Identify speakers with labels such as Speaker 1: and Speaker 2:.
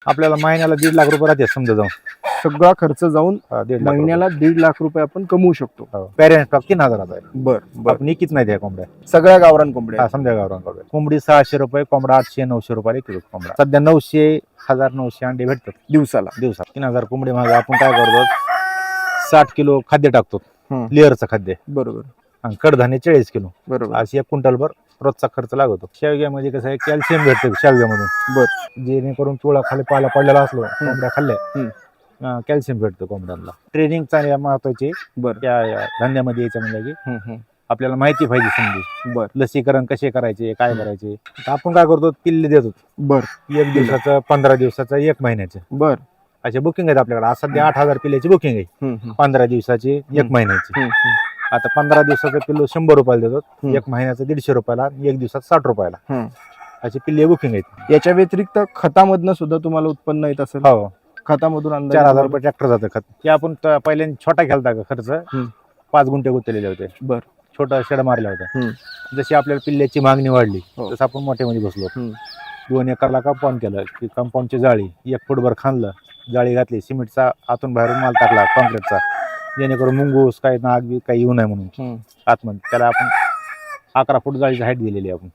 Speaker 1: आपल्याला महिन्याला 1.5 लाख रुपये राहते समजा जाऊन.
Speaker 2: सगळा खर्च जाऊन
Speaker 1: 1.5 लाख
Speaker 2: महिन्याला 1.5 लाख रुपये आपण कमवू शकतो.
Speaker 1: पॅरेंट स्टॉक 3000 आहे.
Speaker 2: बर बर.
Speaker 1: आपण इकीच नाही त्या कोंबड्या.
Speaker 2: सगळ्या गावरान कोंबड्या
Speaker 1: हा समजा गावरान कोंबडी 600 रुपये, कोंबडा 800-900 रुपये किलो कोंबडा. सध्या 900, 1900 अंडे भेटतात
Speaker 2: दिवसाला.
Speaker 1: दिवसात. 3000 कोंबडी मागे आपण काय करतो, 60 किलो खाद्य टाकतो,
Speaker 2: हं.
Speaker 1: लेअरचं खाद्य,
Speaker 2: बरोबर
Speaker 1: आणि कडधान्य 40 किलो,
Speaker 2: बरोबर.
Speaker 1: अशी 1 क्विंटलभर रोजचा खर्च लागतो. शेवग्यामध्ये कसं आहे, कॅल्शियम भेटतं शेवग्यामधून.
Speaker 2: बर.
Speaker 1: जेणेकरून पिवळा खाली पाला पडलेला असलो, कोंबड्या
Speaker 2: हं.
Speaker 1: खाल्ल्या, कॅल्शियम भेटतं कोंबड्यांना. ट्रेनिंग चांगली महत्वाची
Speaker 2: बर.
Speaker 1: त्या धान्यामध्ये यायचं म्हणजे की
Speaker 2: हं, हं.
Speaker 1: आपल्याला माहिती पाहिजे समजी.
Speaker 2: बर
Speaker 1: लसीकरण कसे करायचे, काय करायचे. तर आपण काय करतो, पिल्ले देतो.
Speaker 2: बर
Speaker 1: 1 दिवसाचं, 15 दिवसाचं, 1 महिन्याचं
Speaker 2: बर.
Speaker 1: असे बुकिंग आहेत आपल्याकडे. आज सध्या 8000 पिल्ल्याची बुकिंग आहे.
Speaker 2: हं, हं.
Speaker 1: 15 दिवसाची, 1 महिन्याची.
Speaker 2: हं, हं.
Speaker 1: आता 15 दिवसाचं पिल्लू 100 रुपयाला देतो,
Speaker 2: हं.
Speaker 1: 1 महिन्याचं 150 रुपयाला, 1 दिवसात 60 रुपयाला.
Speaker 2: हं.
Speaker 1: अशी पिल्ले बुकिंग आहेत.
Speaker 2: याच्या व्यतिरिक्त खतामधनं सुद्धा तुम्हाला उत्पन्न येत असेल.
Speaker 1: हो,
Speaker 2: खतामधून अंदाजे
Speaker 1: 4000 रुपये ट्रॅक्टर जातं खत. ते आपण पहिल्यांदा छोटा केलता का खर्च, 5 गुंठे गुंतलेले होते.
Speaker 2: बर.
Speaker 1: छोटा शेड मारला होता.
Speaker 2: हं.
Speaker 1: जशी आपल्याला पिल्ल्याची मागणी वाढली
Speaker 2: हो.
Speaker 1: तसं आपण मोठ्यामध्ये बसलो.
Speaker 2: हं.
Speaker 1: 2 एकरला कंपाऊंड केलं, की कंपाऊंडची जाळी 1 फूटभर खाणलं, जाळी घातली, सिमेंटचा आतून बाहेरून माल टाकला कॉन्क्रीटचा, जेणेकरून मुंगूस काही नाग बी काही येऊ नये म्हणून
Speaker 2: हं.
Speaker 1: आतमध्ये. त्याला आपण 11 फूट जाळीची हाईट दिलेली आहे आपण.